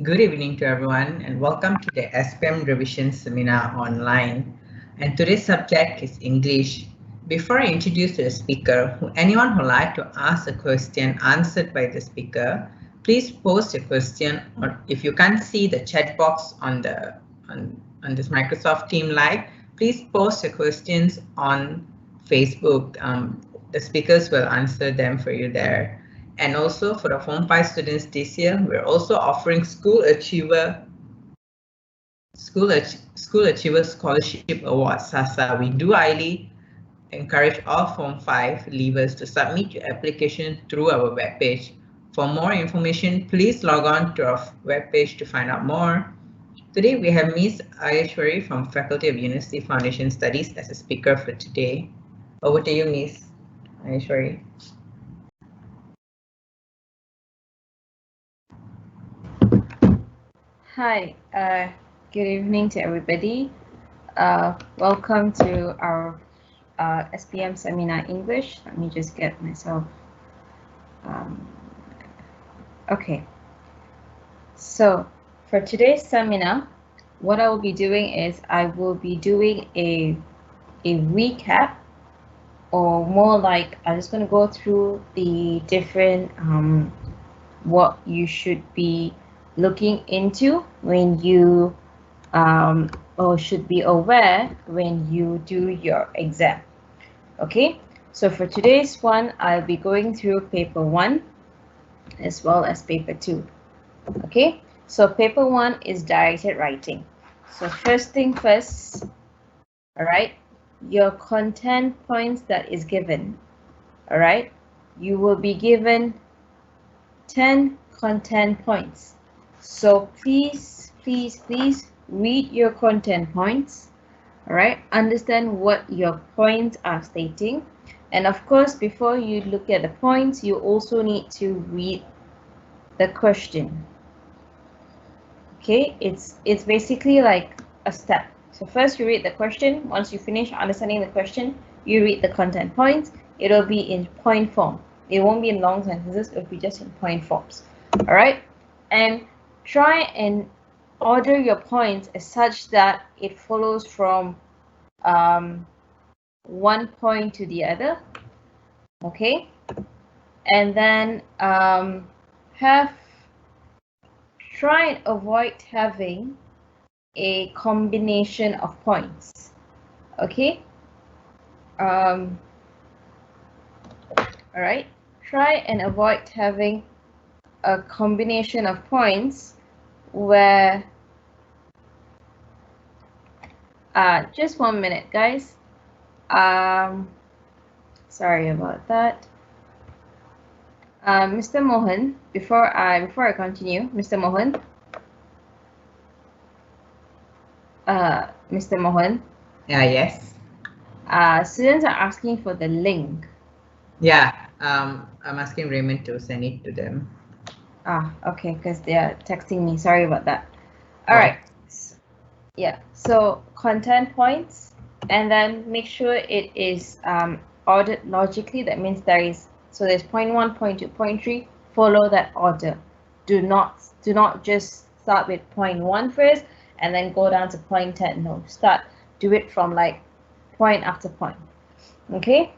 Good evening to everyone and welcome to the SPM revision seminar online. And today's subject is English. Before I introduce the speaker, anyone who would like to ask a question answered by the speaker, please post a question, or if you can't see the chat box on this Microsoft Team Live, please post the questions on Facebook. The speakers will answer them for you there. And also for the Form 5 students this year, we're also offering School Achiever Scholarship Award, SASA. We do highly encourage all Form 5 leavers to submit your application through our webpage. For more information, please log on to our webpage to find out more. Today we have Ms. Ayeswary from Faculty of University Foundation Studies as a speaker for today. Over to you, Ms. Ayeswary. Hi, good evening to everybody. Welcome to our SPM seminar English. Let me just get myself. Okay. So for today's seminar, what I will be doing is I will be doing a recap, or more like I'm just going to go through the different what you should be looking into when you or should be aware when you do your exam. Okay, so for today's one, I'll be going through paper 1 as well as paper 2. Okay, so paper 1 is directed writing. So first thing first, all right, your content points that is given, all right, you will be given 10 content points. So please read your content points, all right? Understand what your points are stating. And of course, before you look at the points, you also need to read the question. Okay, it's basically like a step. So first you read the question. Once you finish understanding the question, you read the content points. It'll be in point form. It won't be in long sentences, it'll be just in point forms. All right, and try and order your points as such that it follows from one point to the other. Okay, and then try and avoid having a combination of points. Okay, all right, try and avoid having a combination of points where just 1 minute, guys. Sorry about that. Mr. Mohan, before I continue, Mr. Mohan. Mr. Mohan. Yes. Students are asking for the link. Yeah, I'm asking Raymond to send it to them. Okay, because they are texting me. Sorry about that. All right. Yeah, so content points, and then make sure it is ordered logically. That means there's point 1, point 2, point 3. Follow that order. Do not just start with point 1 first and then go down to point 10. No, do it from like point after point. Okay,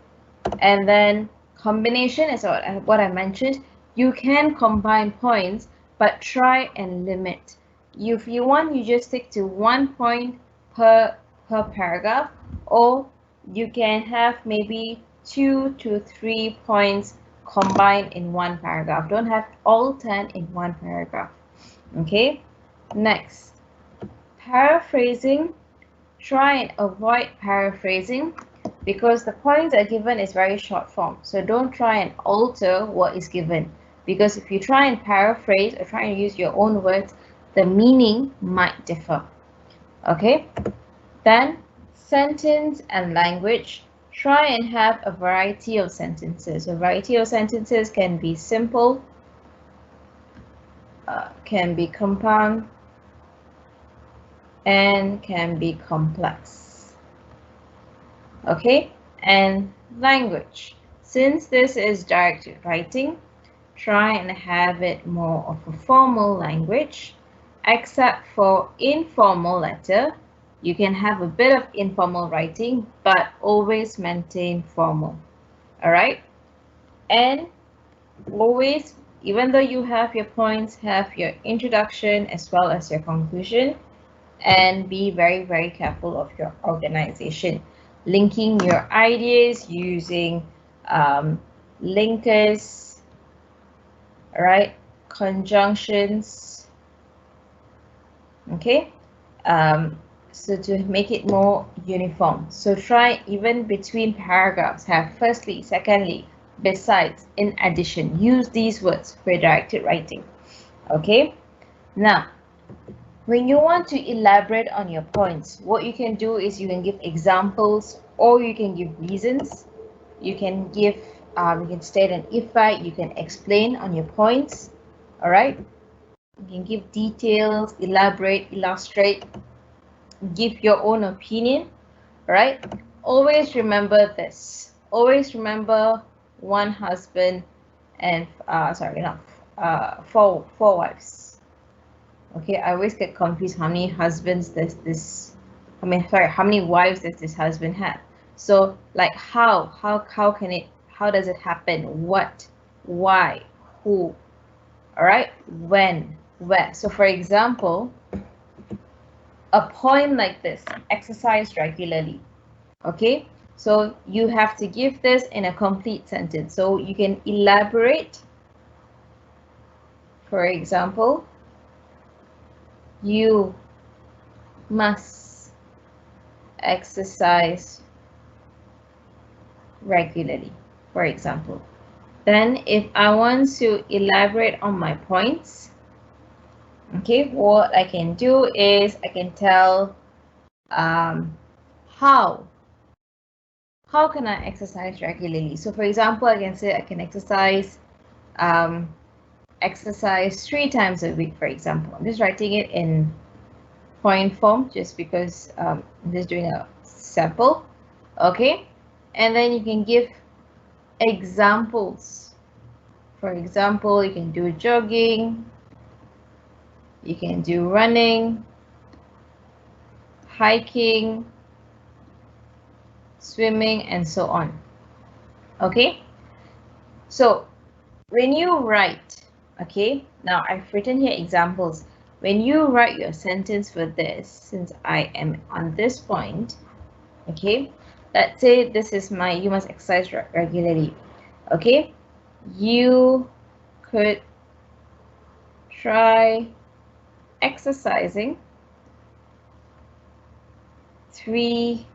and then combination is what I mentioned. You can combine points, but try and limit. If you want, you just stick to 1 point per paragraph, or you can have maybe 2 to 3 points combined in one paragraph. Don't have all 10 in one paragraph. Okay, next, paraphrasing. Try and avoid paraphrasing because the points are given is very short form. So don't try and alter what is given, because if you try and paraphrase or try and use your own words, the meaning might differ. Okay, then sentence and language. Try and have a variety of sentences. A variety of sentences can be simple, can be compound, and can be complex. Okay, and language. Since this is directed writing, try and have it more of a formal language. except for informal letter. You can have a bit of informal writing, but always maintain formal. All right? And always, even though you have your points, have your introduction as well as your conclusion, and be very, very careful of your organization. Linking your ideas using linkers, all right? Conjunctions, okay? So to make it more uniform. So try even between paragraphs, have firstly, secondly, besides, in addition. Use these words for directed writing, okay? Now, when you want to elaborate on your points, what you can do is you can give examples or you can give reasons. You can give, you can state an if-I, you can explain on your points, all right? You can give details, elaborate, illustrate, give your own opinion, right? Always remember this. Always remember one husband and, four wives. Okay, I always get confused how many husbands does this, how many wives does this husband have? So like how does it happen? What, why, who, all right, when, where. So for example, a poem like this, exercise regularly, okay? So you have to give this in a complete sentence. So you can elaborate, for example, you must exercise regularly, for example. Then if I want to elaborate on my points, okay, what I can do is I can tell how can I exercise regularly. So for example, I can say I can exercise 3 times a week, for example. I'm just writing it in point form just because I'm just doing a sample, okay? And then you can give examples. For example, you can do jogging, you can do running, hiking, swimming, and so on, okay? So when you write, okay, now I've written here examples. When you write your sentence for this, since I am on this point, okay, let's say this is my, you must exercise regularly, okay? You could try exercising 3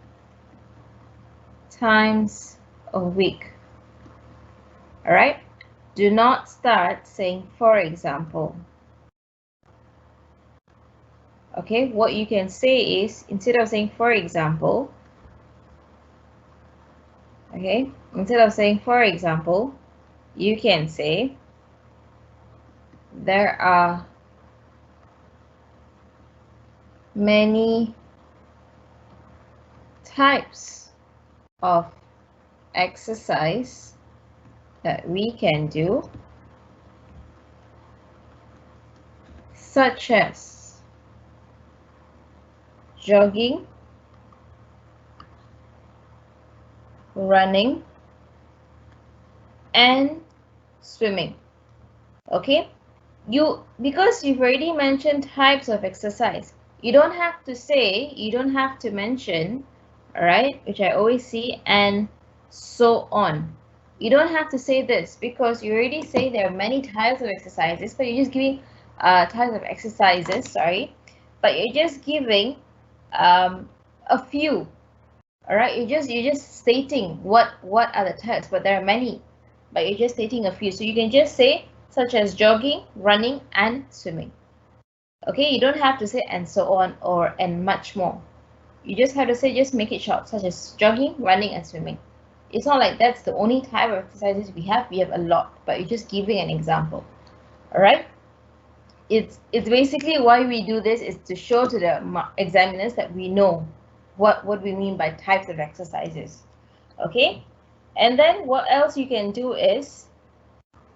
times a week, all right? Do not start saying, for example. Okay, what you can say is, instead of saying, for example, okay, instead of saying, for example, you can say, there are many types of exercise that we can do, such as jogging, running, and swimming. Okay, because you've already mentioned types of exercise, you don't have to say, you don't have to mention, all right, which I always see, and so on. You don't have to say this because you already say there are many types of exercises, but you're just giving types of exercises, sorry, but you're just giving a few, all right? You're just stating what are the types, but there are many, but you're just stating a few. So you can just say such as jogging, running, and swimming. Okay, you don't have to say and so on or and much more. You just have to say, just make it short, such as jogging, running, and swimming. It's not like that's the only type of exercises we have a lot, but you're just giving an example. All right, it's basically why we do this is to show to the examiners that we know what we mean by types of exercises. Okay, and then what else you can do is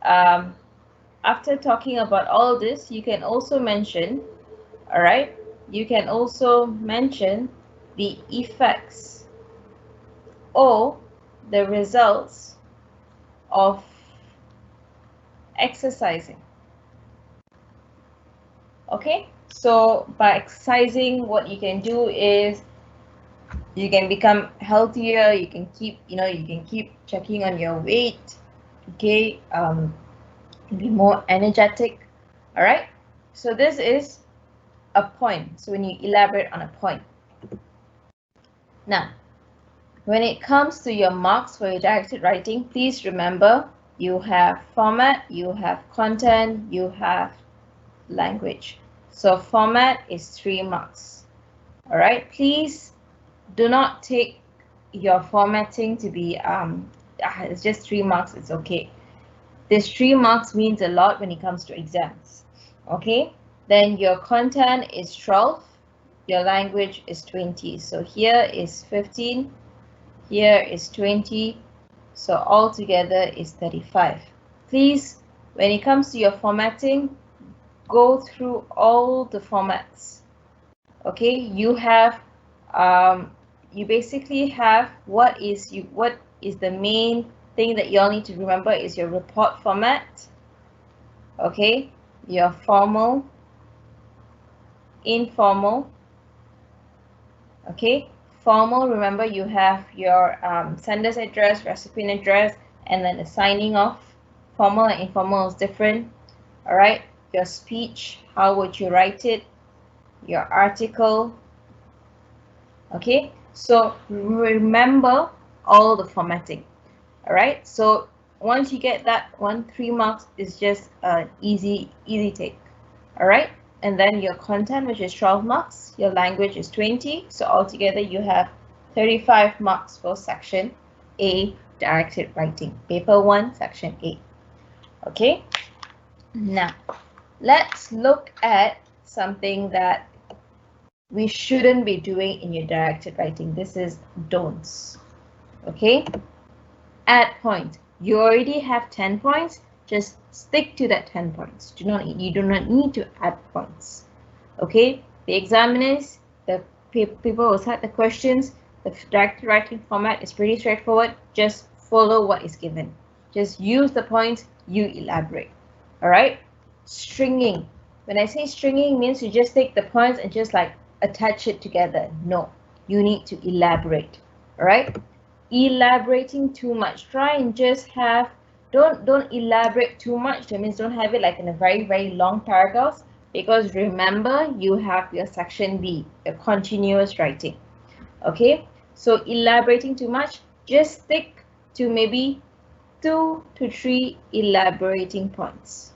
after talking about all this, you can also mention All right. You can also mention the effects or the results of exercising. Okay, so by exercising, what you can do is you can become healthier. You can keep, you can keep checking on your weight. Okay, be more energetic. All right. So this is a point. So when you elaborate on a point. Now, when it comes to your marks for your directed writing, please remember you have format, you have content, you have language. So format is 3 marks. All right. Please do not take your formatting to be it's just 3 marks. It's okay. This 3 marks means a lot when it comes to exams. Okay. Then your content is 12. Your language is 20. So here is 15. Here is 20. So altogether is 35. Please, when it comes to your formatting, go through all the formats. Okay, you have you basically have what is the main thing that you all need to remember is your report format. Okay, your formal, informal. Okay, formal, remember you have your sender's address, recipient address, and then the signing off. Formal and informal is different. All right, your speech, how would you write it? Your article. Okay, so remember all the formatting. All right, so once you get that 3 marks is just an easy take. All right, and then your content, which is 12 marks, your language is 20, so altogether you have 35 marks for section A, directed writing, paper 1, section A. Okay, now let's look at something that we shouldn't be doing in your directed writing. This is don'ts. Okay, add point. You already have 10 points. Just stick to that 10 points. You do not need to add points. Okay, the examiners, the people who set the questions, the directed writing format is pretty straightforward. Just follow what is given. Just use the points, you elaborate. All right, stringing. When I say stringing, means you just take the points and just like attach it together. No, you need to elaborate. All right, elaborating too much. Try and just have, don't elaborate too much. That means don't have it like in a very long paragraph, because remember you have your section B, your continuous writing. Okay, so elaborating too much, just stick to maybe 2 to 3 elaborating points.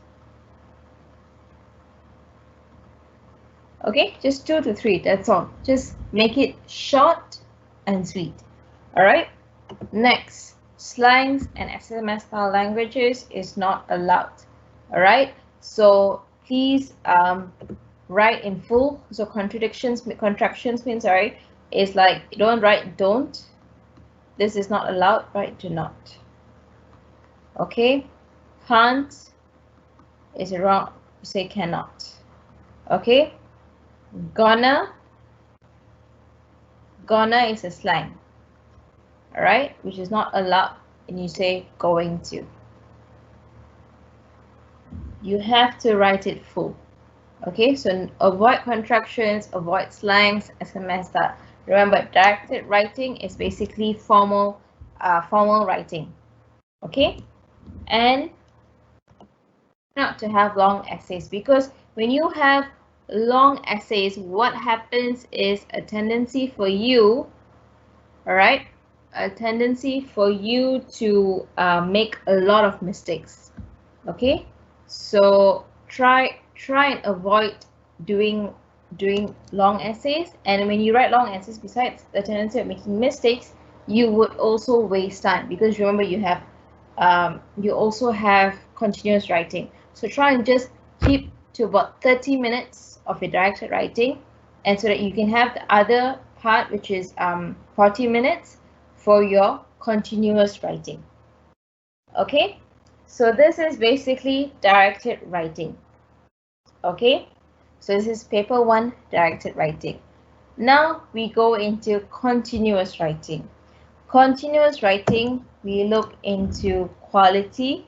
Okay, just 2 to 3, that's all. Just make it short and sweet. All right, next, slangs and SMS style languages is not allowed. All right, so please write in full. So contractions means, sorry, is like don't write don't. This is not allowed. Write do not. Okay, can't is wrong. Say cannot. Okay, gonna is a slang. All right, which is not allowed, and you say going to. You have to write it full. Okay, so avoid contractions, avoid slangs, SMS that. Remember, directed writing is basically formal writing. Okay, and not to have long essays, because when you have long essays, what happens is a tendency for you, all right, a tendency for you to make a lot of mistakes. Okay, so try and avoid doing long essays. And when you write long essays, besides the tendency of making mistakes, you would also waste time, because remember you have you also have continuous writing. So try and just keep to about 30 minutes of your directed writing, and so that you can have the other part, which is 40 minutes for your continuous writing. Okay, so this is basically directed writing. Okay, So this is paper 1, directed writing. Now we go into continuous writing. Continuous writing, we look into quality,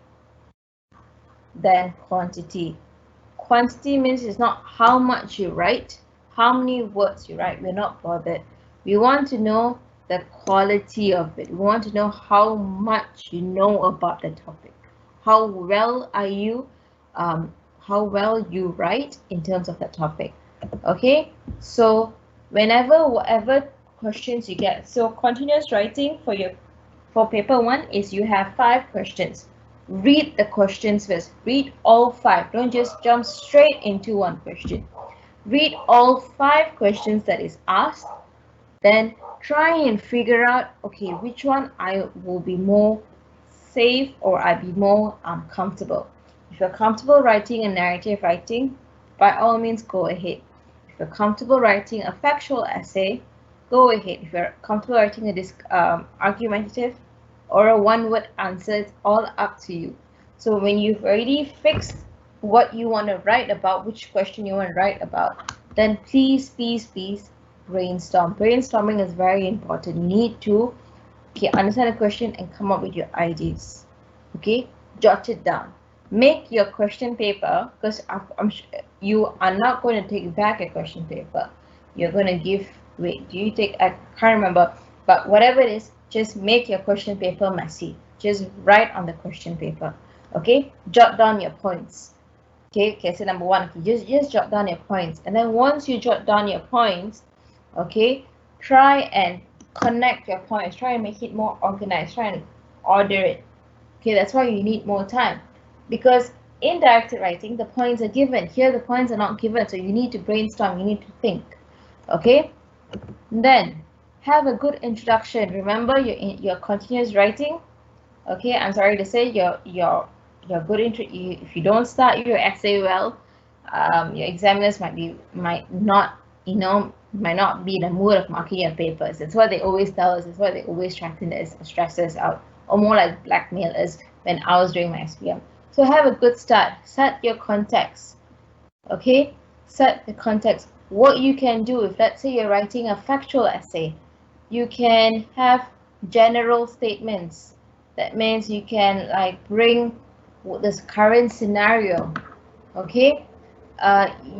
then quantity. Quantity means it's not how much you write, how many words you write. We're not bothered. We want to know the quality of it. We want to know how much you know about the topic. How well are you, how well you write in terms of the topic. Okay, so whatever questions you get. So continuous writing for paper 1 is you have 5 questions. Read the questions first. Read all 5. Don't just jump straight into one question. Read all 5 questions that is asked. Then try and figure out, okay, which one I will be more safe or I'll be more comfortable. If you're comfortable writing a narrative writing, by all means go ahead. If you're comfortable writing a factual essay, go ahead. If you're comfortable writing a argumentative or a one-word answer, it's all up to you. So when you've already fixed what you want to write about, which question you want to write about, then please brainstorm. Brainstorming is very important. You need to understand the question and come up with your ideas. Okay, jot it down. Make your question paper, because I'm sure you are not going to take back a question paper. You're going to give, wait, do you take, I can't remember, but whatever it is, just make your question paper messy. Just write on the question paper. Okay, jot down your points. Okay, so number 1, just jot down your points. And then once you jot down your points, okay, try and connect your points. Try and make it more organized. Try and order it. Okay, that's why you need more time. Because in directed writing, the points are given. Here, the points are not given. So you need to brainstorm. You need to think. Okay, then have a good introduction. Remember, your continuous writing. Okay, I'm sorry to say your good intro. If you don't start your essay well, your examiners might not be in the mood of marking your papers. That's what they always tell us. That's what they always threaten us, stress us out, or more like blackmail us when I was doing my SPM. So have a good start. Set your context. Okay, set the context. What you can do if, let's say, you're writing a factual essay, you can have general statements. That means you can bring this current scenario. Okay,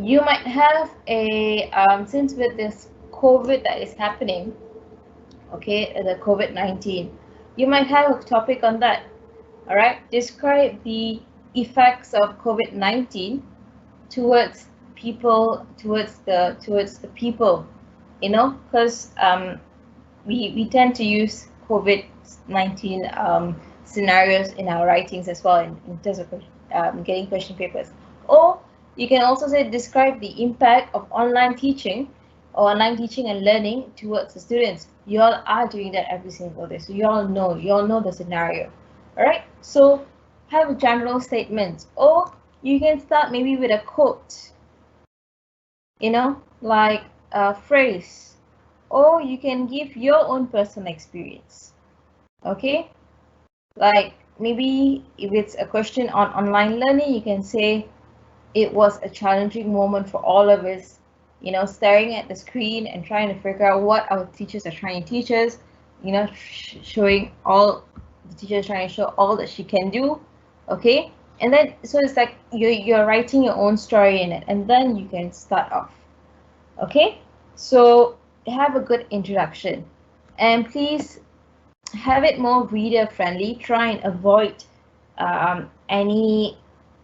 you might have a since with this COVID that is happening, okay, the COVID-19, you might have a topic on that. All right, describe the effects of COVID-19 towards people, towards the people, because we tend to use COVID-19 scenarios in our writings as well in terms of getting question papers. Or you can also say describe the impact of online teaching or online teaching and learning towards the students. You all are doing that every single day, so you all know the scenario. All right, so have a general statement, or you can start maybe with a quote, like a phrase, or you can give your own personal experience. Okay, like maybe if it's a question on online learning, you can say it was a challenging moment for all of us, staring at the screen and trying to figure out what our teachers are trying to teach us, showing all the teachers trying to show all that she can do. Okay, and then so it's like you're writing your own story in it, and then you can start off. Okay, so have a good introduction, and please have it more reader friendly. Try and avoid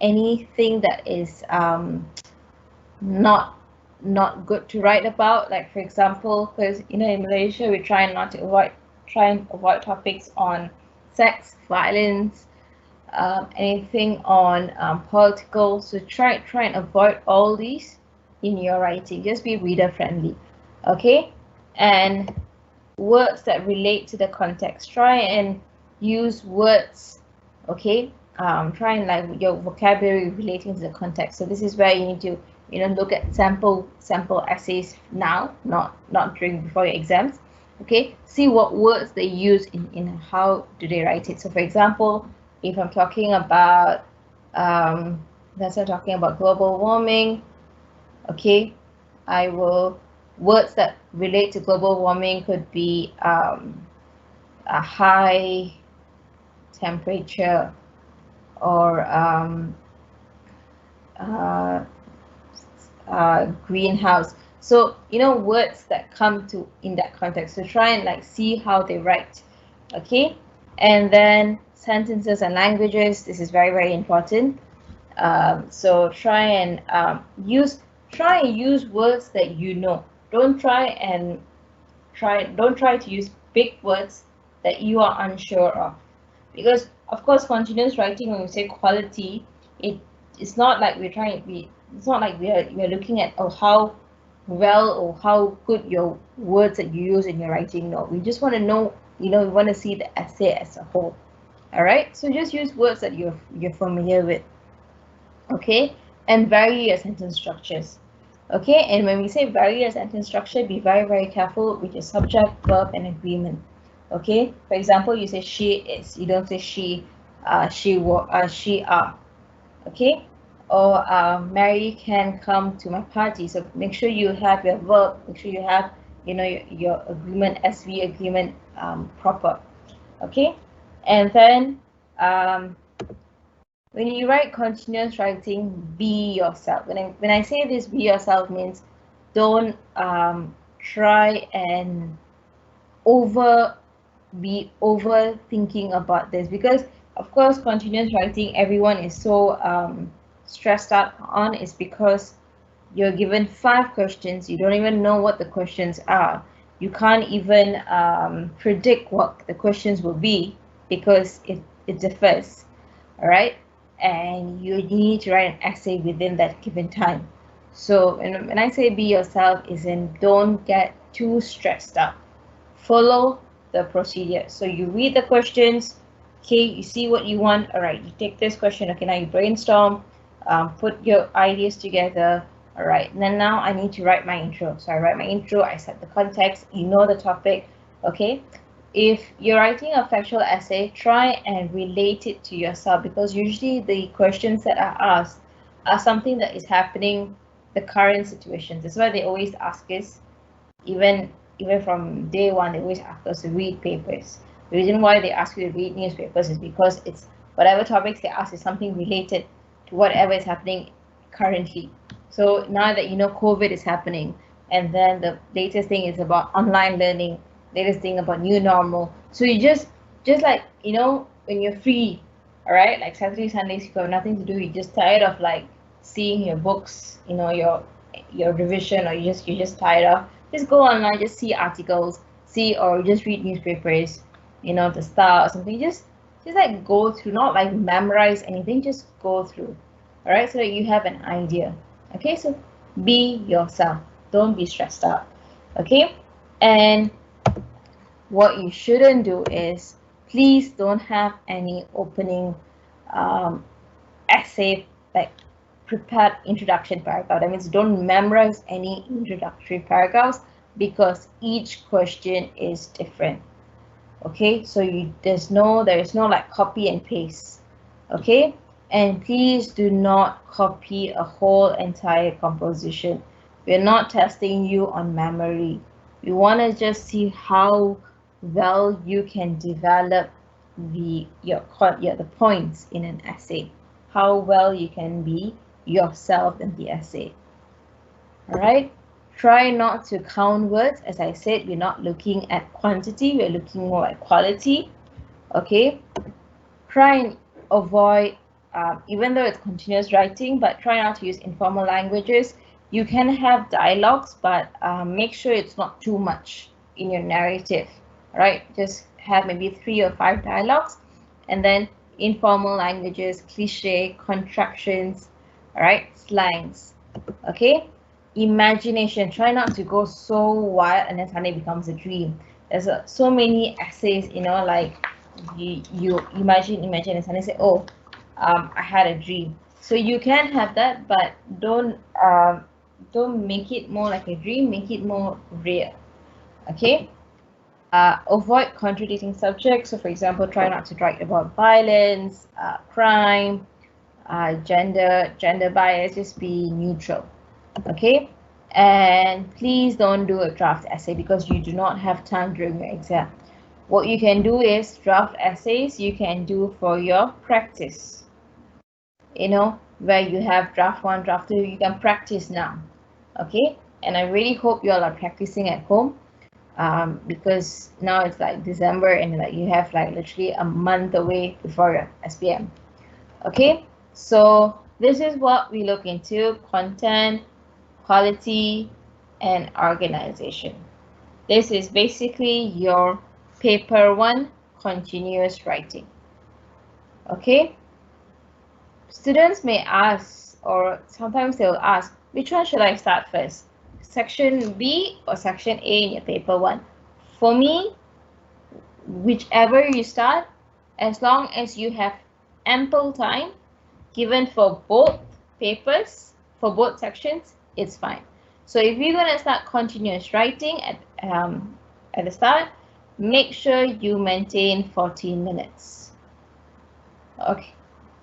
anything that is not good to write about. Like, for example, because in Malaysia we try and avoid topics on sex, violence, anything on political. So try and avoid all these in your writing. Just be reader friendly. Okay, and words that relate to the context. Try and use words. Okay, try and your vocabulary relating to the context. So this is where you need to look at sample essays now, not before your exams. Okay, see what words they use in how do they write it. So for example, if I'm talking about let's say talking about global warming, Okay, I will, words that relate to global warming could be a high temperature, or uh, greenhouse. So words that come to in that context. So try and like see how they write. Okay, and then sentences and languages. This is very, very important. So try and use words that you know. Don't try to use big words that you are unsure of, because of course continuous writing, when we say quality, it's not like it's not like we are looking at, oh, how well or how good your words that you use in your writing. No, we just want to know, we want to see the essay as a whole. All right, so just use words that you're familiar with. Okay, and vary your sentence structures. Okay, and when we say vary your sentence structure, be very, very careful with your subject, verb, and agreement. Okay, for example, you say she is, you don't say she are. Okay, or Mary can come to my party. So make sure you have your verb, make sure you have your agreement, SV agreement, proper. Okay, and then when you write continuous writing, be yourself. When I say this, be yourself means don't try and be overthinking about this, because of course continuous writing, everyone is so stressed out on, is because you're given 5 questions. You don't even know what the questions are. You can't even predict what the questions will be, because it differs. All right, and you need to write an essay within that given time. So when I say be yourself, is in don't get too stressed out. Follow the procedure. So you read the questions, okay, you see what you want. All right, you take this question, okay, now you brainstorm, put your ideas together. All right, and then now I need to write my intro. So I write my intro, I set the context, you know the topic. Okay, if you're writing a factual essay, try and relate it to yourself, because usually the questions that are asked are something that is happening, the current situations. That's why they always ask us, even from day one, they always ask us to read papers. The reason why they ask you to read newspapers is because it's whatever topics they ask is something related to whatever is happening currently. So now that COVID is happening, and then the latest thing is about online learning, latest thing about new normal. So you just like when you're free, all right, like Saturday, Sundays, you have nothing to do, you're just tired of like seeing your books, your revision, or you're just tired of, just go online, just see articles, or just read newspapers, the Star or something. Just like go through, not like memorize anything, just go through. All right, so that you have an idea. Okay, so be yourself, don't be stressed out. Okay, and what you shouldn't do is, please don't have any opening essay, like prepared introduction paragraph. That means don't memorize any introductory paragraphs, because each question is different. Okay, so there is no like copy and paste. Okay, and please do not copy a whole entire composition. We're not testing you on memory. We want to just see how well you can develop the points in an essay, how well you can be yourself in the essay. All right, try not to count words. As I said, we're not looking at quantity, we're looking more at quality. Okay, try and avoid, even though it's continuous writing, but try not to use informal languages. You can have dialogues, but make sure it's not too much in your narrative. All right, just have maybe 3 or 5 dialogues, and then informal languages, cliche, contractions, all right, slangs. Okay, imagination, try not to go so wild and then suddenly it becomes a dream. There's so many essays, like you imagine and suddenly say, oh, I had a dream. So you can have that, but don't make it more like a dream, make it more real. Okay, avoid contradicting subjects. So for example, try not to write about violence, crime, gender bias. Just be neutral. Okay, and please don't do a draft essay because you do not have time during your exam. What you can do is draft essays you can do for your practice. You know, where you have draft 1, draft 2, you can practice now. Okay, and I really hope you all are practicing at home, because now it's like December and like you have like literally a month away before your SPM. Okay, so this is what we look into: content, quality, and organization. This is basically your paper 1 continuous writing. Okay, students may ask, or sometimes they'll ask, which one should I start first, section B or section A in your paper 1? For me, whichever you start, as long as you have ample time given for both papers, for both sections, it's fine. So if you're going to start continuous writing at the start, make sure you maintain 14 minutes. Okay,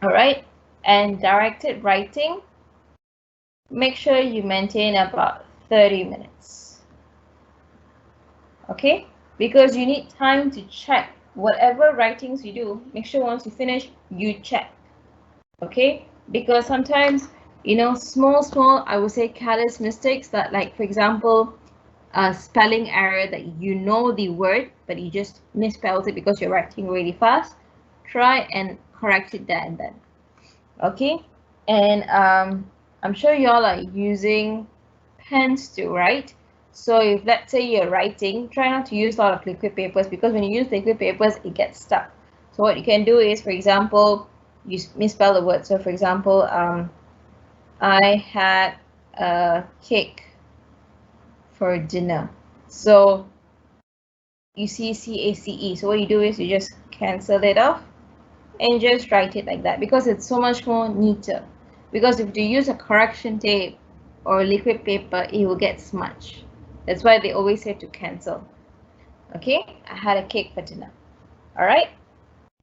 all right. And directed writing, make sure you maintain about 30 minutes. Okay, because you need time to check whatever writings you do. Make sure once you finish, you check. Okay, because sometimes, you know, small, I would say careless mistakes that, like, for example, a spelling error that you know the word, but you just misspelled it because you're writing really fast. Try and correct it there and then. Okay, and I'm sure you all are using pens to write. So if let's say you're writing, try not to use a lot of liquid papers, because when you use liquid papers, it gets stuck. So what you can do is, for example, you misspell the word. So for example, I had a cake for dinner. So you see CACE. So what you do is you just cancel it off and just write it like that, because it's so much more neater. Because if you use a correction tape or liquid paper, it will get smudged. That's why they always say to cancel. Okay, I had a cake for dinner. All right,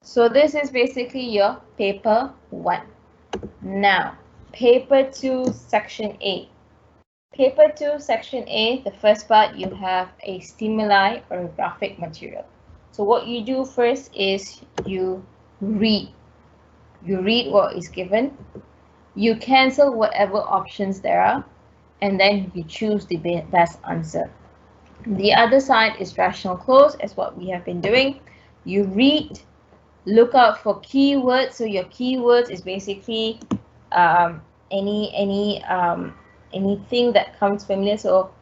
so this is basically your paper 1. Now, paper 2, section A. Paper 2, section A, the first part, you have a stimuli or graphic material. So what you do first is you read. You read what is given, you cancel whatever options there are, and then you choose the best answer. The other side is rational close, as what we have been doing. You read, look out for keywords. So your keywords is basically anything that comes familiar. So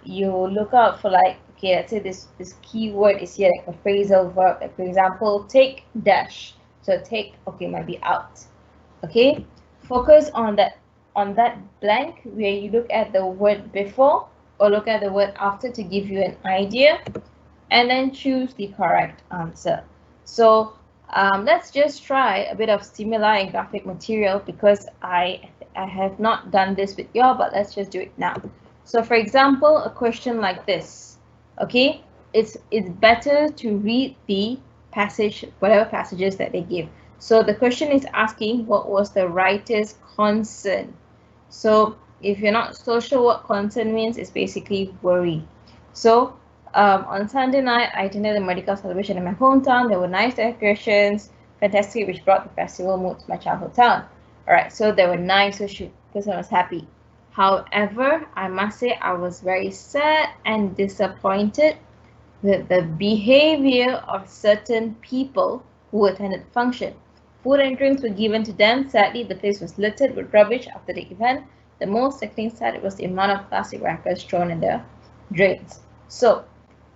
you look out for, like, okay, let's say this keyword is here, like a phrasal verb, like for example, take dash. So take, okay, might be out. Okay, focus on that blank where you look at the word before or look at the word after to give you an idea, and then choose the correct answer. So let's just try a bit of stimuli and graphic material, because I have not done this with y'all, but let's just do it now. So for example, a question like this, okay, it's better to read the passage, whatever passages that they give. So the question is asking, what was the writer's concern? So if you're not so sure what concern means, it's basically worry. So on Sunday night, I attended the medical celebration in my hometown. There were nice decorations, fantastic, which brought the festival mood to my childhood town. All right, so they were nice, so the person was happy. However, I must say I was very sad and disappointed with the behavior of certain people who attended the function. Food and drinks were given to them. Sadly, the place was littered with rubbish after the event. The most sickening side was the amount of plastic wrappers thrown in the drains. So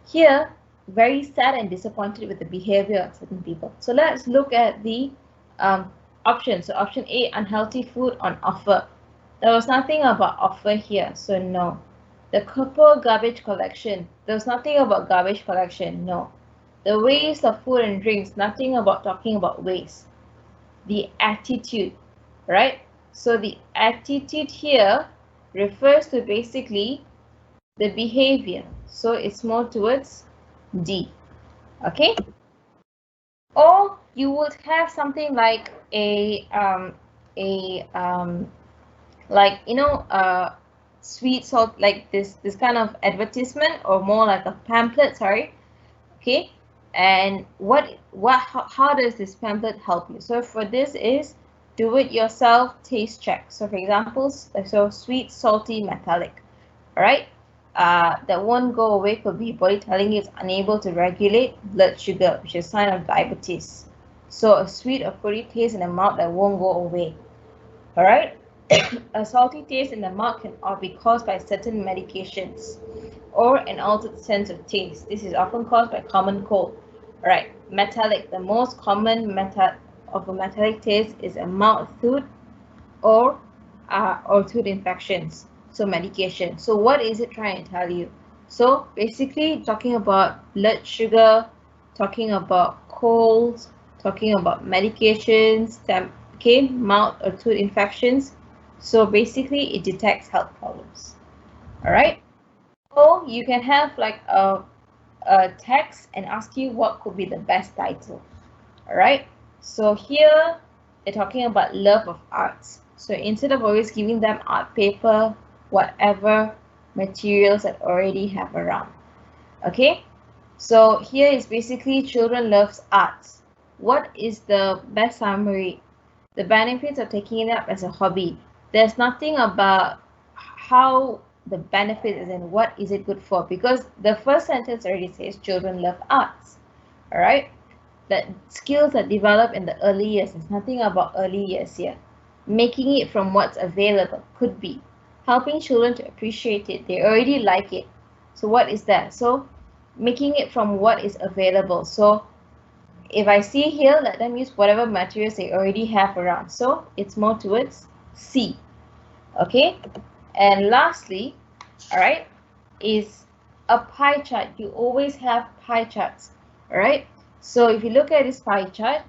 here, very sad and disappointed with the behavior of certain people. So let's look at the options. So option A, unhealthy food on offer. There was nothing about offer here, so no. The couple garbage collection. There was nothing about garbage collection, no. The waste of food and drinks, nothing about talking about waste. The attitude, right? So the attitude here refers to basically the behavior. So it's more towards D, okay? Or you would have something like like, you know, sweet salt, like this kind of advertisement, or more like a pamphlet, sorry. Okay, and how does this pamphlet help you? So for this is do it yourself taste check. So for example, so sweet, salty, metallic. All right, that won't go away. Could be body telling you it's unable to regulate blood sugar, which is a sign of diabetes. So a sweet or fruity taste in the mouth that won't go away. All right, a salty taste in the mouth can be caused by certain medications or an altered sense of taste. This is often caused by common cold. All right, metallic. The most common of a metallic taste is a mouth soot or tooth infections. So medication. So what is it trying to tell you? So basically talking about blood sugar, talking about colds, talking about medications, okay, mouth or tooth infections. So basically it detects health problems. All right. So you can have like a text and ask you what could be the best title. All right. So here they're talking about love of arts. So instead of always giving them art paper, whatever materials that already have around. Okay. So here is basically children loves arts. What is the best summary? The benefits of taking it up as a hobby. There's nothing about how the benefit is and what is it good for, because the first sentence already says children love arts. All right, that skills that develop in the early years. There's nothing about early years here. Making it from what's available could be helping children to appreciate it. They already like it. So what is that? So making it from what is available. So if I see here, let them use whatever materials they already have around. So it's more towards C. Okay, and lastly, all right, is a pie chart. You always have pie charts. All right, so if you look at this pie chart,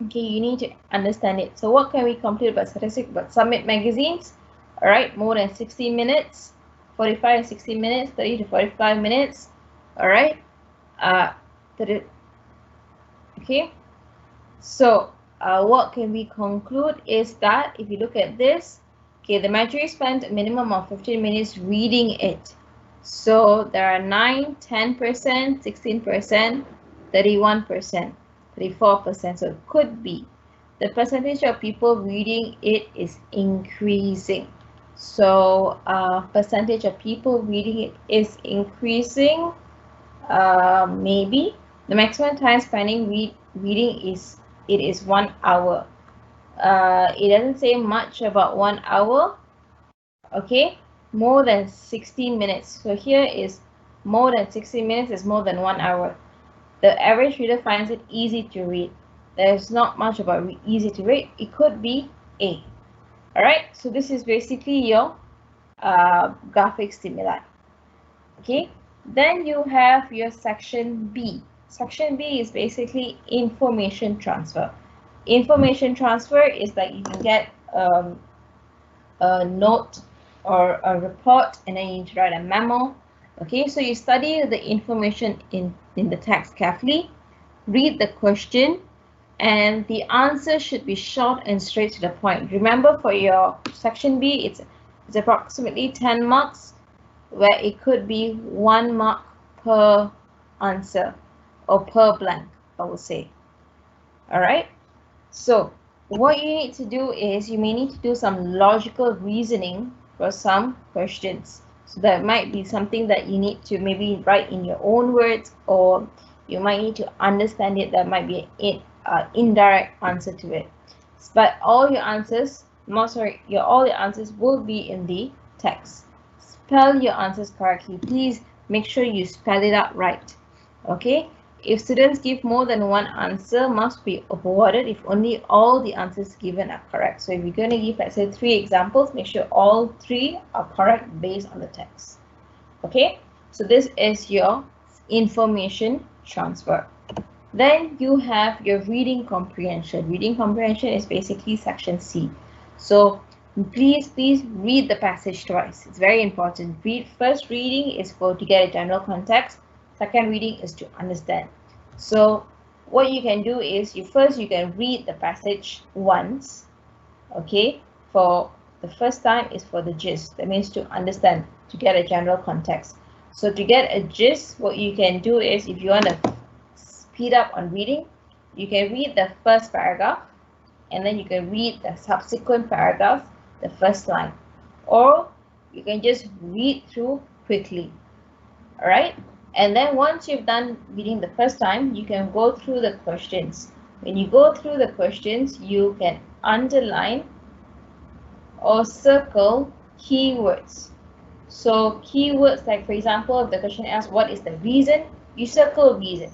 okay, you need to understand it. So what can we complete about statistics about Summit magazines? All right, more than 60 minutes, 45 and 60 minutes, 30 to 45 minutes. All right, okay, so what can we conclude is that if you look at this, okay, the majority spent a minimum of 15 minutes reading it. So there are 9, 10%, 16%, 31%, 34%. So it could be the percentage of people reading it is increasing. So percentage of people reading it is increasing. Maybe the maximum time spending reading is 1 hour. It doesn't say much about 1 hour. Okay, more than 16 minutes. So here is more than 16 minutes is more than 1 hour. The average reader finds it easy to read. There's not much about easy to read. It could be A. All right, so this is basically your graphic stimuli. Okay, then you have your section B. Section B is basically information transfer. Information transfer is like you can get a note or a report and then you need to write a memo. Okay, so you study the information in the text carefully, read the question, and the answer should be short and straight to the point. Remember, for your section B, it's approximately 10 marks, where it could be 1 mark per answer or per blank, I would say. All right, so what you need to do is you may need to do some logical reasoning for some questions. So that might be something that you need to maybe write in your own words, or you might need to understand it. That might be an indirect answer to it. But all your answers, all your answers will be in the text. Spell your answers correctly. Please make sure you spell it out right. Okay. If students give more than one answer, must be awarded if only all the answers given are correct. So if you're going to give, let's say, 3 examples, make sure all 3 are correct based on the text. Okay, so this is your information transfer. Then you have your reading comprehension. Reading comprehension is basically section C. So please read the passage twice. It's very important. First reading is to get a general context. Second reading is to understand. So what you can do is you can read the passage once, okay, for The first time is for the gist. That means to understand, to get a general context. So to get a gist, what you can do is, if you want to speed up on reading, you can read the first paragraph, and then you can read the subsequent paragraph, the first line. Or you can just read through quickly. All right? And then once you've done reading the first time, you can go through the questions. When you go through the questions, you can underline or circle keywords. So keywords, like for example, if the question asks what is the reason, you circle reason.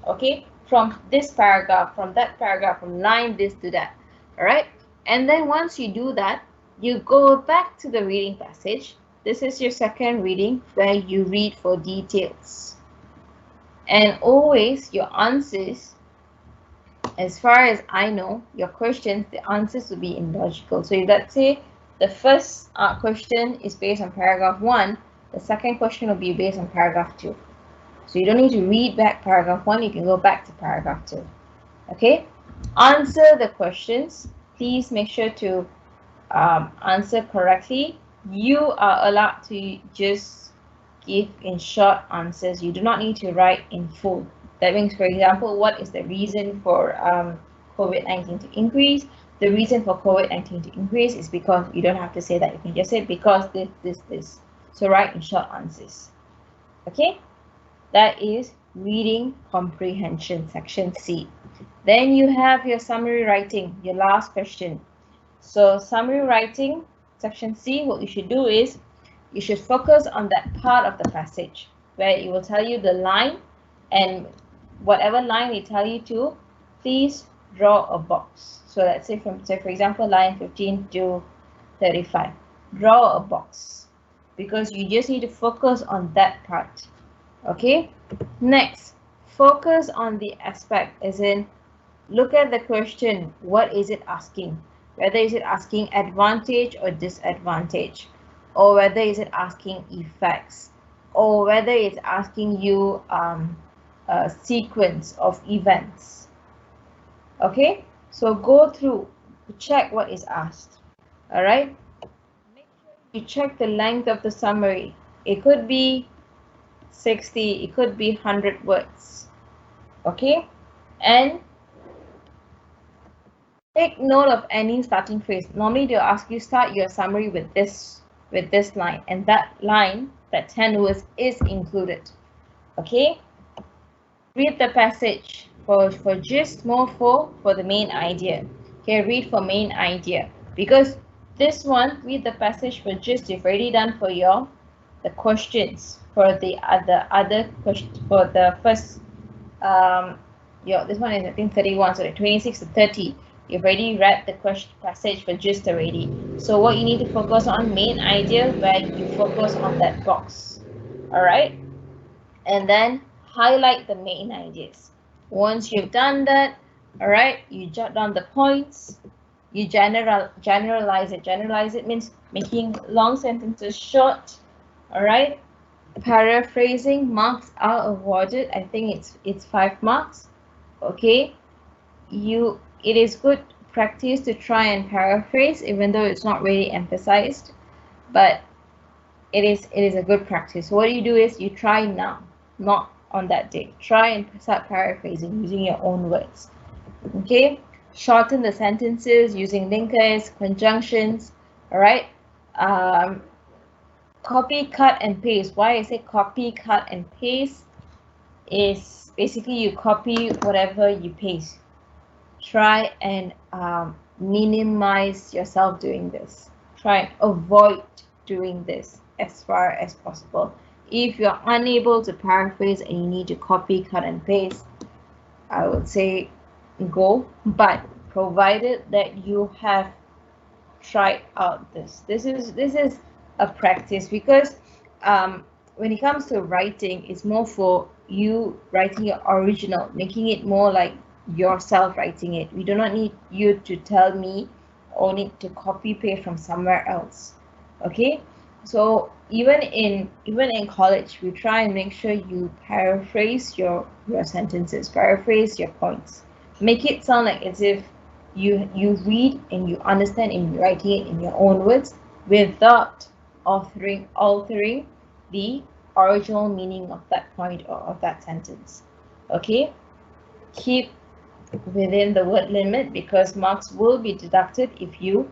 Okay, from this paragraph, from that paragraph, from line this to that. All right, and then once you do that, you go back to the reading passage. This is your second reading where you read for details. And always your answers, as far as I know, your questions, the answers will be in logical. So if let's say the first question is based on paragraph 1, the second question will be based on paragraph 2. So you don't need to read back paragraph 1, you can go back to paragraph 2. Okay? Answer the questions. Please make sure to answer correctly. You are allowed to just give in short answers. You do not need to write in full. That means, for example, what is the reason for COVID-19 to increase? The reason for COVID-19 to increase is because, you don't have to say that. You can just say because this. So write in short answers. Okay? That is reading comprehension, section C. Then you have your summary writing, your last question. So summary writing, section C, what you should do is, you should focus on that part of the passage where it will tell you the line, and whatever line they tell you to, please draw a box. So let's say for example, line 15 to 35. Draw a box because you just need to focus on that part. Okay? Next, focus on the aspect, as in look at the question. What is it asking? Whether is it asking advantage or disadvantage, or whether is it asking effects, or whether it's asking you a sequence of events. Okay, so go through, check what is asked. All right, make sure you check the length of the summary. It could be 60, it could be 100 words. Okay, and take note of any starting phrase. Normally they'll ask you start your summary with this line, and that line, that 10 words, is included. Okay, read the passage for gist, more for the main idea. Okay, read for main idea, because this one, read the passage for gist, you've already done for the questions for the other question, for the first this one is I think 31, so 26 to 30. You've already read the question passage for gist already. So what you need to focus on, main idea, where you focus on that box. All right, and then highlight the main ideas. Once you've done that, all right, you jot down the points. You generalize it. Generalize it means making long sentences short. All right. Paraphrasing, marks are awarded. I think it's 5 marks. Okay. It is good practice to try and paraphrase, even though it's not really emphasized, but it is a good practice. So what you do is you try now, not on that day. Try and start paraphrasing using your own words. Okay, shorten the sentences using linkers, conjunctions. All right. Copy, cut, and paste. Why I say copy, cut, and paste is basically you copy whatever you paste. Try and minimize yourself doing this. Try and avoid doing this as far as possible. If you're unable to paraphrase and you need to copy, cut, and paste, I would say go, but provided that you have tried out this. This is a practice, because when it comes to writing, it's more for you writing your original, making it more like yourself writing it. We do not need you to tell me or need to copy paste from somewhere else. Okay, so even in college, we try and make sure you paraphrase your sentences, paraphrase your points, make it sound like as if you read and you understand and you're writing it in your own words without altering the original meaning of that point or of that sentence. Okay, keep within the word limit because marks will be deducted if you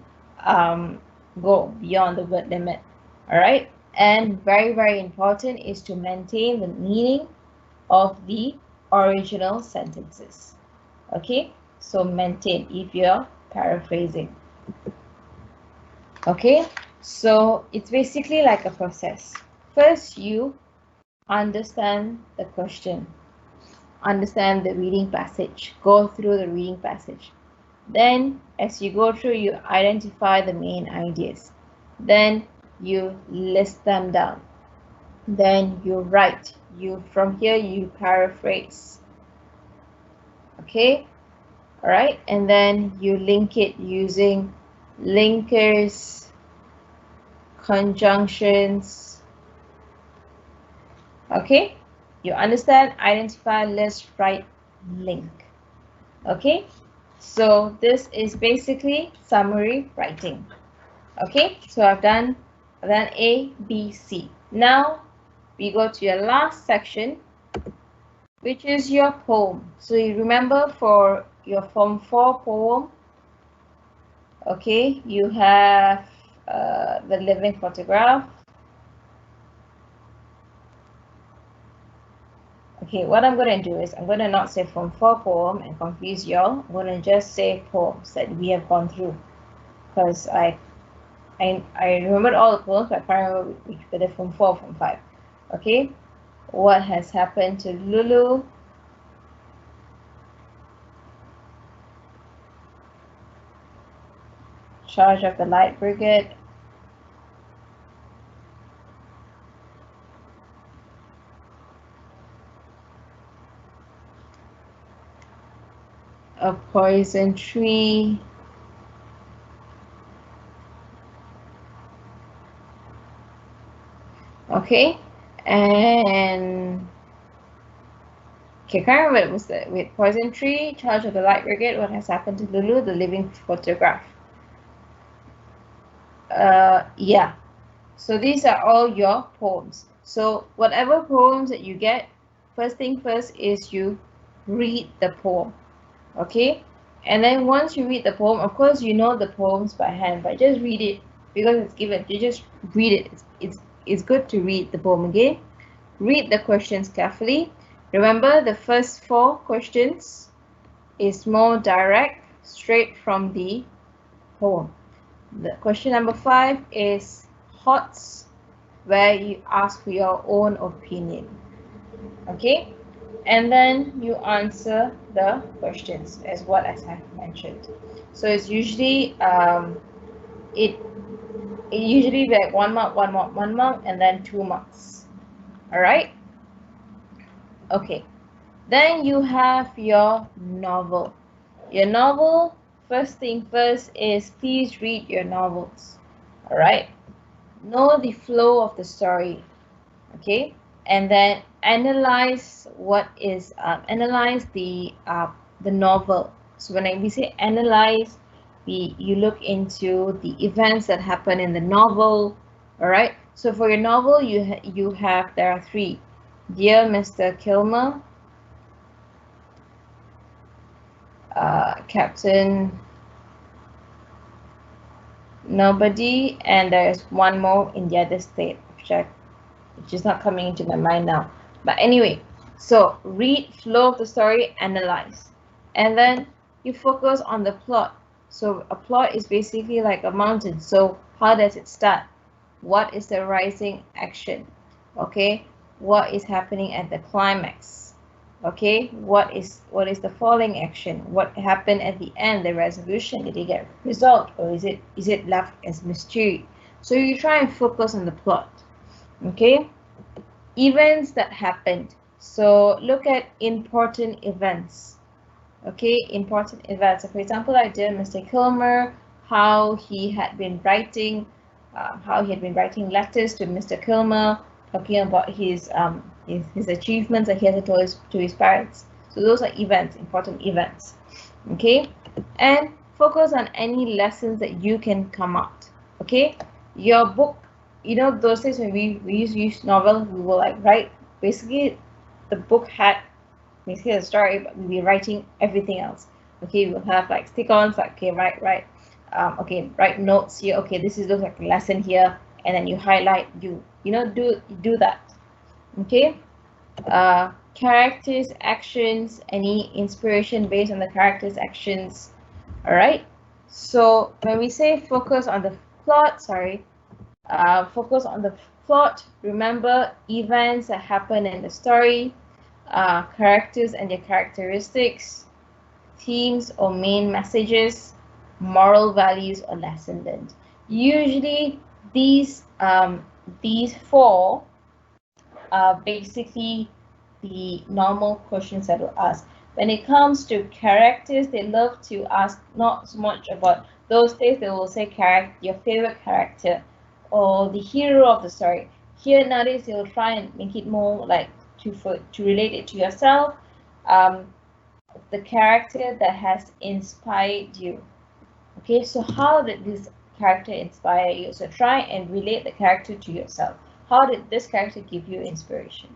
go beyond the word limit. All right, and very, very important is to maintain the meaning of the original sentences. Okay, so maintain if you're paraphrasing. Okay, so it's basically like a process. First, you understand the question, understand the reading passage, go through the reading passage. Then, as you go through, you identify the main ideas. Then you list them down. Then you write. From here you paraphrase. Okay, all right, and then you link it using linkers, conjunctions. Okay, you understand, identify, list, write, link. Okay, so this is basically summary writing. Okay, so I've done A, B, C. Now we go to your last section, which is your poem. So you remember for your Form 4 poem, okay, you have the living photograph. Okay, what I'm going to do is I'm going to not say Form 4 poem and confuse y'all. I'm going to just say poems that we have gone through because I remembered all the poems, but I can't remember which were Form 4 or Form 5. Okay, what has happened to Lulu? Charge of the Light Brigade. A Poison Tree. Okay, and okay, can't remember what was that with Poison Tree, Charge of the Light Brigade, What Has Happened to Lulu, The Living Photograph. Yeah, so these are all your poems. So whatever poems that you get, first thing first is you read the poem. Okay, and then once you read the poem, of course you know the poems by hand, but just read it because it's given. You just read it. It's good to read the poem again. Read the questions carefully. Remember, the first 4 questions is more direct, straight from the poem. The question number 5 is HOTS, where you ask for your own opinion. Okay, and then you answer the questions as what I have mentioned. So it's usually it usually like 1 mark, 1 mark, 1 mark, and then 2 marks. All right. Okay. Then you have your novel. Your novel, first thing first is please read your novels. All right. Know the flow of the story. Okay. And then analyze what is analyze the novel. So when we say analyze, you look into the events that happen in the novel. All right. So for your novel, there are 3. Dear Mr. Kilmer, Captain Nobody, and there's one more in the other state, which is not coming into my mind now. But anyway, so read, flow of the story, analyze, and then you focus on the plot. So a plot is basically like a mountain. So how does it start? What is the rising action? Okay, what is happening at the climax? Okay, what is the falling action? What happened at the end, the resolution? Did it get resolved, or is it left as mystery? So you try and focus on the plot. Okay, events that happened. So look at important events. Okay, important events. So for example, I did Mr. Kilmer, how he had been writing letters to Mr. Kilmer, talking about his achievements that he had to his parents. So those are events, important events. Okay, and focus on any lessons that you can come out. Okay, your book, you know, those days when we used to use novel, we will like write, basically the book had basically a story, but we'll be writing everything else. Okay, we'll have like stick-ons, like, okay, okay, write notes here. Okay, this is looks like a lesson here, and then you highlight, you know, do that. Okay, characters, actions, any inspiration based on the characters' actions. All right. So when we say focus on the plot, focus on the plot. Remember events that happen in the story, characters and their characteristics, themes or main messages, moral values or lesson learned. Usually these four are basically the normal questions that will ask. When it comes to characters, they love to ask not so much about those days. They will say your favorite character or the hero of the story. Here nowadays they will try and make it more like to relate it to yourself. The character that has inspired you. Okay, so how did this character inspire you? So try and relate the character to yourself. How did this character give you inspiration?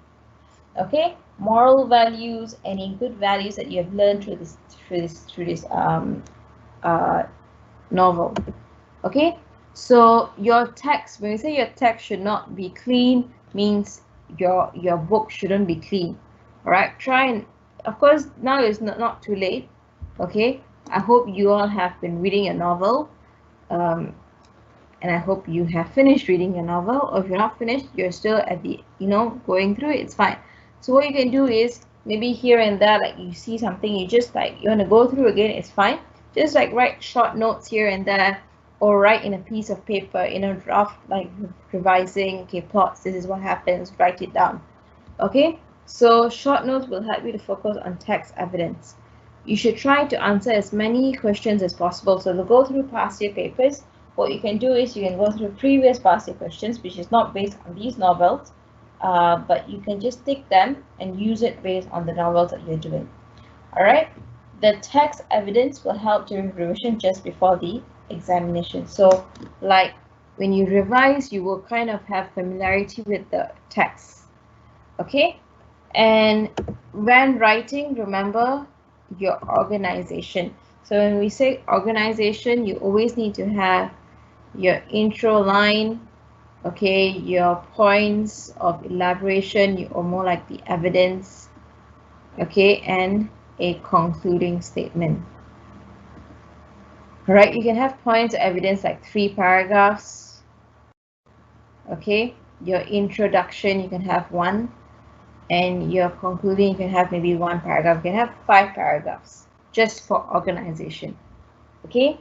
Okay, moral values, any good values that you have learned through this novel. Okay, so your text, when we say your text should not be clean, means your book shouldn't be clean. All right, try and, of course, now is not too late. Okay, I hope you all have been reading a novel, and I hope you have finished reading your novel. Or if you're not finished, you're still at the, going through it, it's fine. So what you can do is, maybe here and there, like you see something, you just like, you want to go through again, it's fine. Just like write short notes here and there, or write in a piece of paper, draft, like revising, okay, plots, this is what happens, write it down. Okay, so short notes will help you to focus on text evidence. You should try to answer as many questions as possible. So to go through past year papers, what you can do is you can go through previous past year questions, which is not based on these novels, but you can just take them and use it based on the novels that you're doing. All right, the text evidence will help during revision just before the examination. So like when you revise, you will kind of have familiarity with the text. Okay, and when writing, remember your organization. So when we say organization, you always need to have your intro line, okay, your points of elaboration, or more like the evidence, okay, and a concluding statement. All right, you can have points of evidence like 3 paragraphs, okay, your introduction, you can have 1, and your concluding, you can have maybe 1 paragraph, you can have 5 paragraphs, just for organization, okay.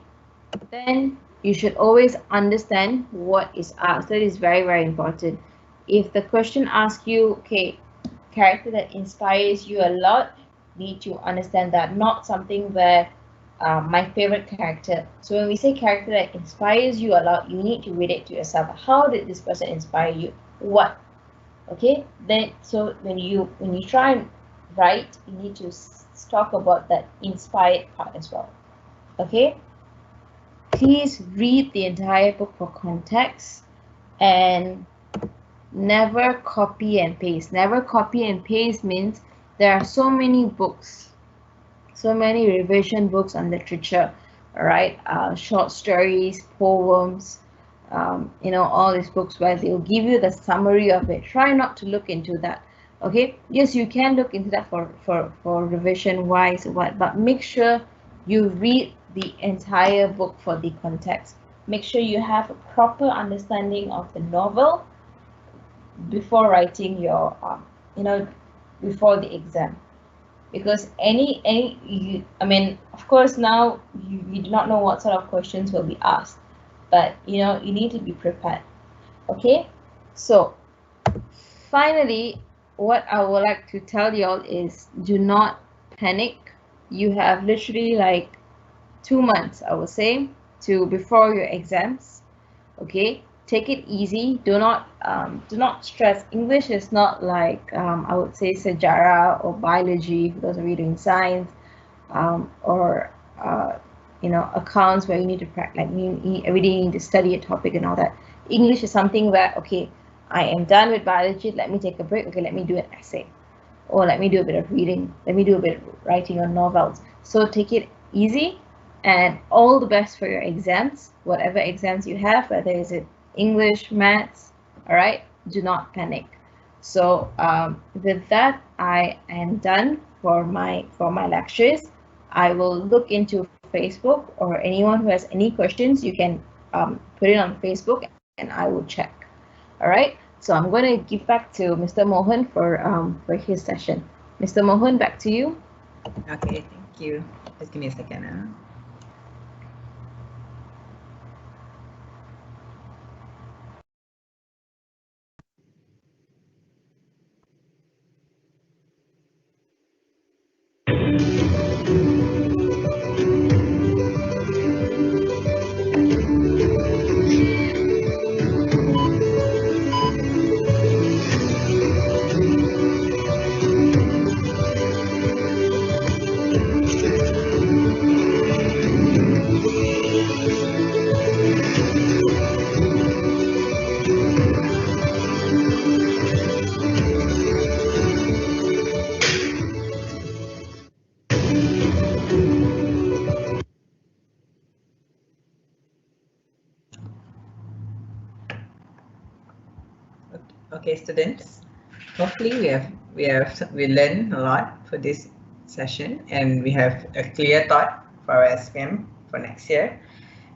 Then you should always understand what is asked. That is very, very important. If the question asks you, okay, character that inspires you a lot, you need to understand that, not something where my favorite character. So when we say character that inspires you a lot, you need to relate to yourself. How did this person inspire you? What? Okay, then so when you try and write, you need to talk about that inspired part as well. Okay, please read the entire book for context, and never copy and paste. Never copy and paste means there are so many books, so many revision books on literature, all right, short stories, poems, all these books where they'll give you the summary of it. Try not to look into that. Okay, yes, you can look into that for revision wise, but make sure you read the entire book for the context. Make sure you have a proper understanding of the novel before writing your before the exam, because of course now you do not know what sort of questions will be asked, but you need to be prepared. Okay, so finally, what I would like to tell y'all is, do not panic. You have literally like 2 months, I would say, before your exams. Okay, take it easy. Do not stress. English is not like I would say sejarah or biology for those of you doing science, or accounts where you need to practice, like every day you need to study a topic and all that. English is something where, okay, I am done with biology, let me take a break, okay, let me do an essay, or let me do a bit of reading, let me do a bit of writing on novels. So take it easy, and all the best for your exams, whatever exams you have, whether is it English, maths, all right, do not panic. So with that, I am done for my lectures. I will look into Facebook, or anyone who has any questions, you can put it on Facebook and I will check. All right, so I'm going to give back to Mr. Mohan for his session. Mr. Mohan, back to you. Okay, thank you. Just give me a second. Okay, students. Hopefully we learned a lot for this session, and we have a clear thought for our SPM for next year.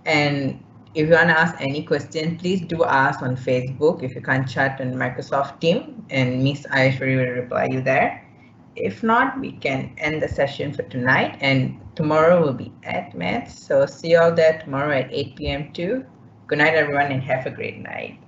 And if you want to ask any question, please do ask on Facebook. If you can't chat on Microsoft Teams, and Miss Ayeswary will reply you there. If not, we can end the session for tonight, and tomorrow will be at Maths. So see you all there tomorrow at 8 p.m. too. Good night, everyone, and have a great night.